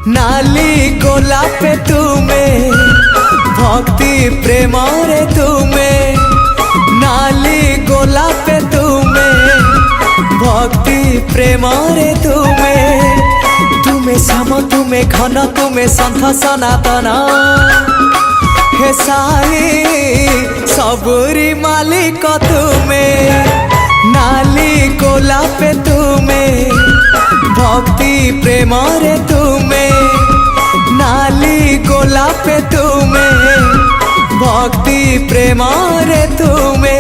नाली गोलापे तुमे भक्ति प्रेम रे तुमे नाली गोलापे तुमे भक्ति प्रेम रे तुमे तुमे श्याम तुमे घन तुमे सन्थ सनातन हे साई सबुरी मालिक तुमे नाली गोलापे तुमे भक्ति प्रेम रे तुमे नाली गोलापे तुमे भक्ति प्रेम रे तुमे।